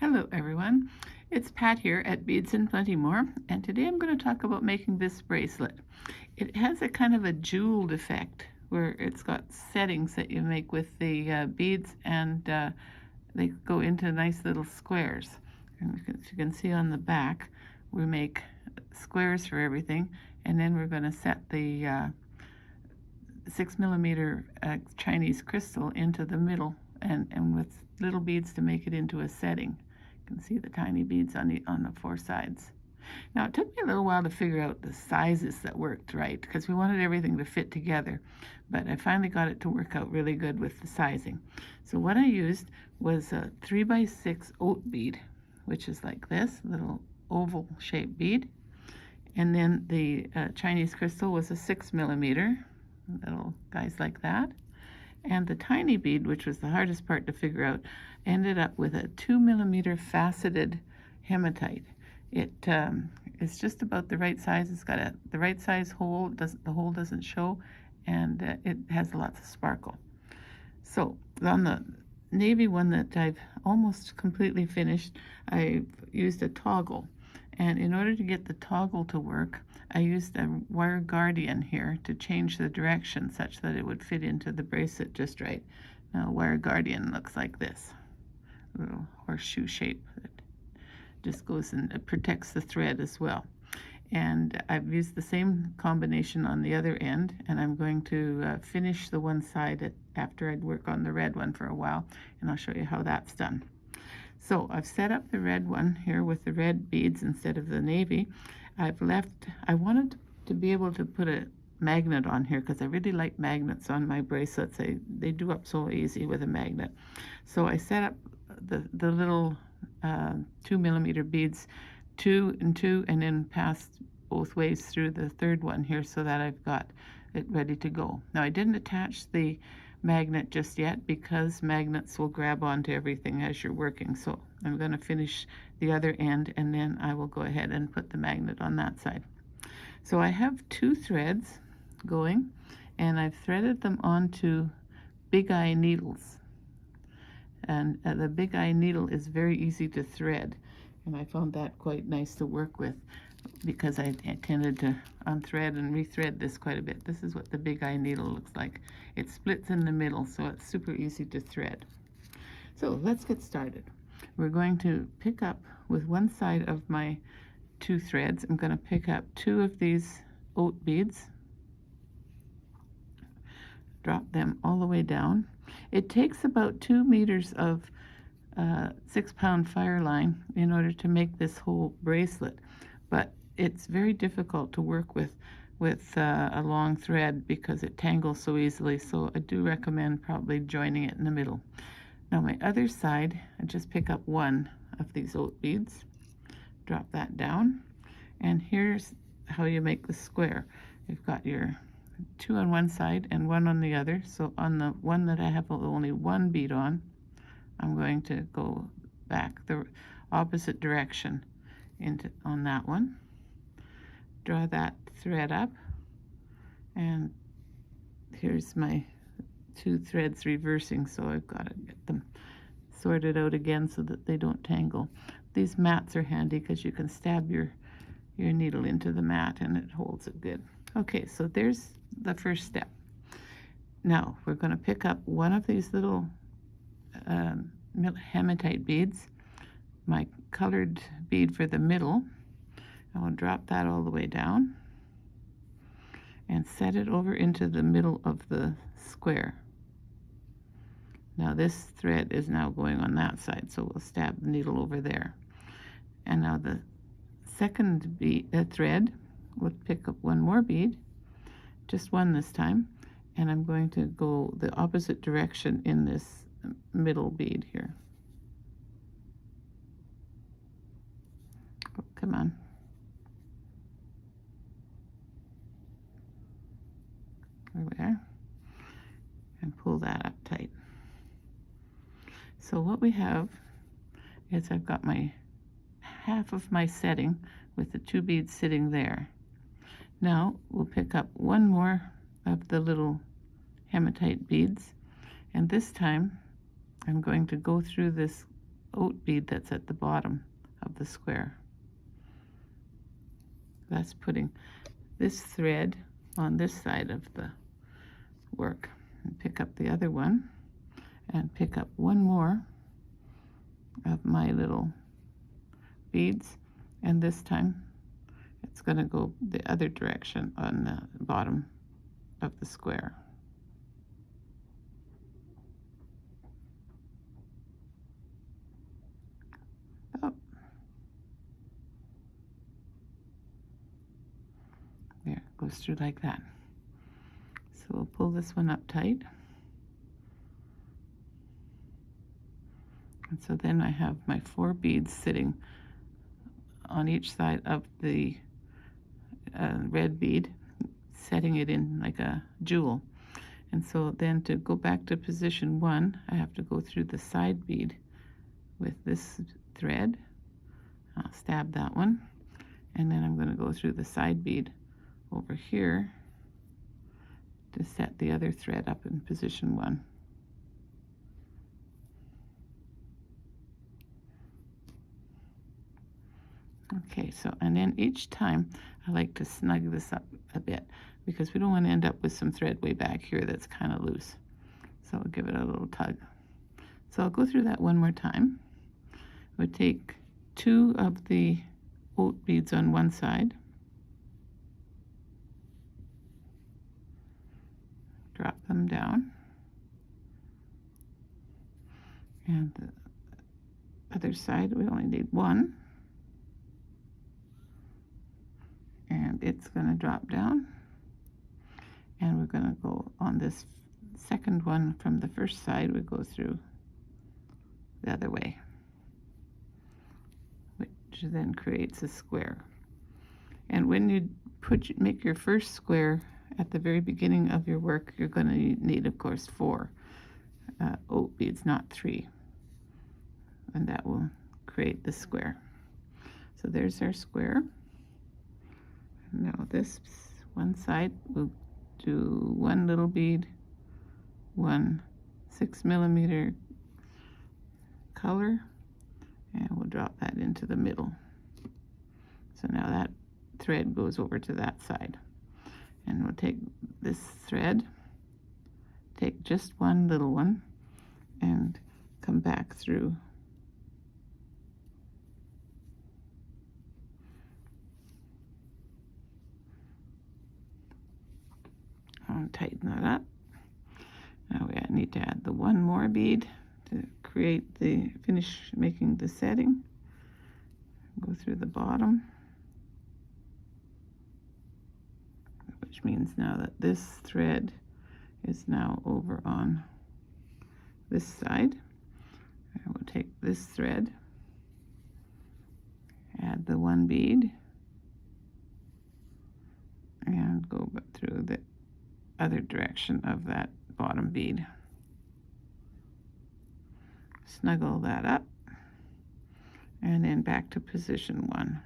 Hello everyone, it's Pat here at Beads and Plenty More, and today I'm going to talk about making this bracelet. It has a kind of a jeweled effect where it's got settings that you make with the beads, and they go into nice little squares. And as you can see on the back, we make squares for everything, and then we're going to set the 6mm Chinese crystal into the middle, and with little beads to make it into a setting. You can see the tiny beads on the four sides. Now, it took me a little while to figure out the sizes that worked right, because we wanted everything to fit together, but I finally got it to work out really good with the sizing. So what I used was a 3x6 oat bead, which is like this little oval shaped bead, and then the Chinese crystal was a 6mm, little guys like that. And the tiny bead, which was the hardest part to figure out, ended up with a 2mm faceted hematite. It's just about the right size. It's got the right size hole. The hole doesn't show, and it has lots of sparkle. So on the navy one that I've almost completely finished, I used a toggle. And in order to get the toggle to work, I used a wire guardian here to change the direction such that it would fit into the bracelet just right. Now, a wire guardian looks like this, a little horseshoe shape that just goes and it protects the thread as well. And I've used the same combination on the other end, and I'm going to finish the one side after I'd work on the red one for a while, and I'll show you how that's done. So I've set up the red one here with the red beads instead of the navy. I wanted to be able to put a magnet on here because I really like magnets on my bracelets. They do up so easy with a magnet. So I set up the little 2mm beads, 2 and 2, and then passed both ways through the third one here so that I've got it ready to go. Now, I didn't attach the magnet just yet because magnets will grab onto everything as you're working. So I'm going to finish the other end, and then I will go ahead and put the magnet on that side. So I have 2 threads going, and I've threaded them onto big eye needles. And the big eye needle is very easy to thread, and I found that quite nice to work with because I tended to unthread and rethread this quite a bit. This is what the big eye needle looks like. It splits in the middle, so it's super easy to thread. So let's get started. We're going to pick up with one side of my 2 threads. I'm going to pick up 2 of these oat beads, drop them all the way down. It takes about 2 meters of 6-pound fire line in order to make this whole bracelet, but it's very difficult to work with a long thread because it tangles so easily, so I do recommend probably joining it in the middle. Now my other side, I just pick up 1 of these oat beads, drop that down, and here's how you make the square. You've got your 2 on one side and 1 on the other. So on the one that I have only 1 bead on, I'm going to go back the opposite direction on that one. Draw that thread up, and here's my 2 threads reversing, so I've got to get them sorted out again so that they don't tangle. These mats are handy because you can stab your needle into the mat and it holds it good. Okay, so there's the first step. Now we're going to pick up 1 of these little hematite beads, my colored bead for the middle. I'll drop that all the way down and set it over into the middle of the square. Now this thread is now going on that side, so we'll stab the needle over there. And now the second thread, we'll pick up 1 more bead, just 1 this time, and I'm going to go the opposite direction in this middle bead here. Oh, come on. There we are. And pull that up tight. So what we have is I've got my half of my setting with the 2 beads sitting there. Now we'll pick up 1 more of the little hematite beads, and this time I'm going to go through this oat bead that's at the bottom of the square. That's putting this thread on this side of the work. And pick up the other one and pick up one more of my little beads, and this time it's going to go the other direction on the bottom of the square. Oh. There, it goes through like that. So we'll pull this one up tight. And so then I have my 4 beads sitting on each side of the red bead, setting it in like a jewel. And so then to go back to position 1, I have to go through the side bead with this thread. I'll stab that one, and then I'm going to go through the side bead over here to set the other thread up in position 1. Okay, so, and then each time I like to snug this up a bit because we don't want to end up with some thread way back here that's kind of loose. So I'll give it a little tug. So I'll go through that one more time. We'll take 2 of the oat beads on one side, drop them down, and the other side we only need 1. And it's going to drop down, and we're going to go on this second one from the first side. We go through the other way, which then creates a square. And when you make your first square at the very beginning of your work, you're going to need, of course, 4 oat beads, not 3, and that will create the square. So there's our square. Now this one side, we'll do 1 little bead, 1 6mm color, and we'll drop that into the middle. So now that thread goes over to that side. And we'll take this thread, take just 1 little one, and come back through and tighten that up. Now we need to add the 1 more bead to finish making the setting. Go through the bottom, which means now that this thread is now over on this side. I will take this thread, add the 1 bead, and go through the other direction of that bottom bead. Snuggle that up, and then back to position 1.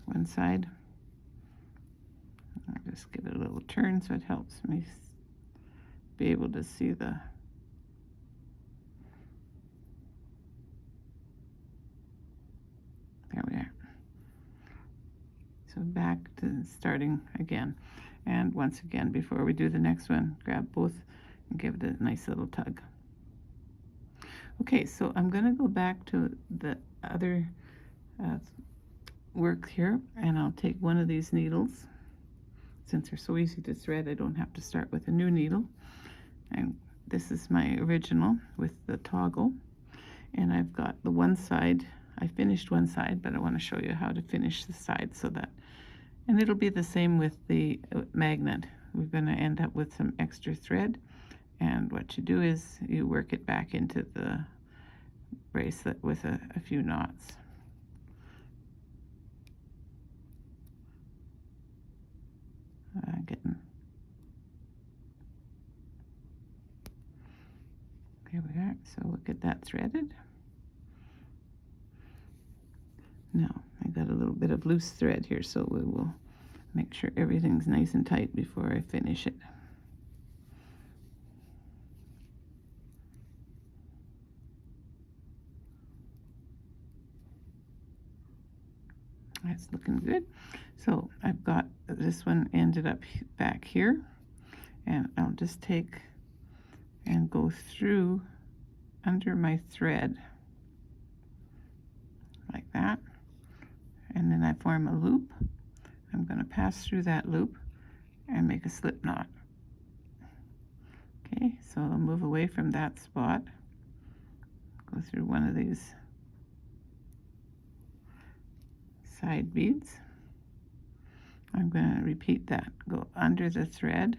One side. I'll just give it a little turn so it helps me be able to see the there we are. So back to starting again. And once again, before we do the next one, grab both and give it a nice little tug. Okay, so I'm going to go back to the other work here, and I'll take one of these needles. Since they're so easy to thread, I don't have to start with a new needle. And this is my original with the toggle. And I've got the one side, I finished one side, but I want to show you how to finish the side so that, and it'll be the same with the magnet. We're going to end up with some extra thread, and what you do is you work it back into the bracelet with a few knots. There we are. So we'll get that threaded. Now, I got a little bit of loose thread here, so we will make sure everything's nice and tight before I finish it. That's looking good. So I've got this one ended up back here, and I'll just take and go through under my thread like that, and then I form a loop. I'm going to pass through that loop and make a slip knot. Okay, so I'll move away from that spot, go through one of these side beads. I'm going to repeat that. Go under the thread,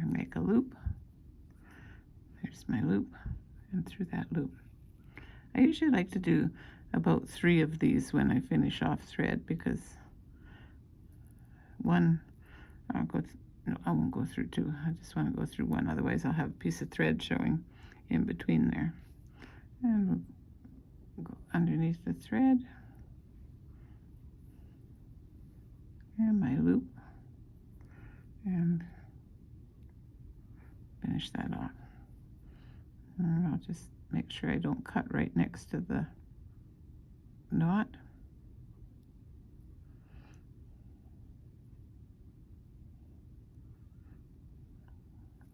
and make a loop. There's my loop, and through that loop. I usually like to do about 3 of these when I finish off thread, because one, no, I won't go through 2. I just want to go through 1, otherwise I'll have a piece of thread showing in between there. And we'll go underneath the thread, and my loop, and finish that off. And I'll just make sure I don't cut right next to the knot.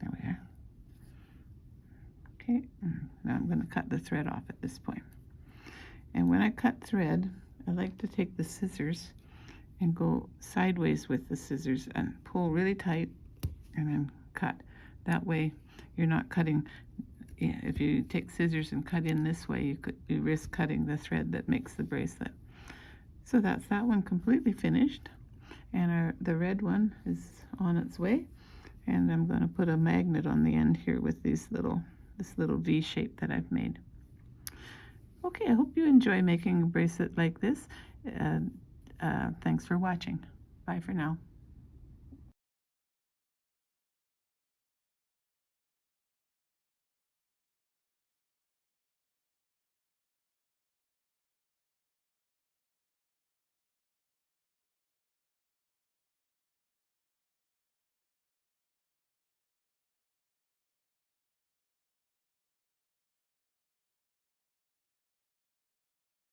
There we are. Okay, now I'm going to cut the thread off at this point. And when I cut thread, I like to take the scissors and go sideways with the scissors and pull really tight and then cut. That way you're not cutting. If you take scissors and cut in this way, you risk cutting the thread that makes the bracelet. So that's that one completely finished, and the red one is on its way. And I'm going to put a magnet on the end here with this little V shape that I've made. Okay, I hope you enjoy making a bracelet like this. Thanks for watching. Bye for now.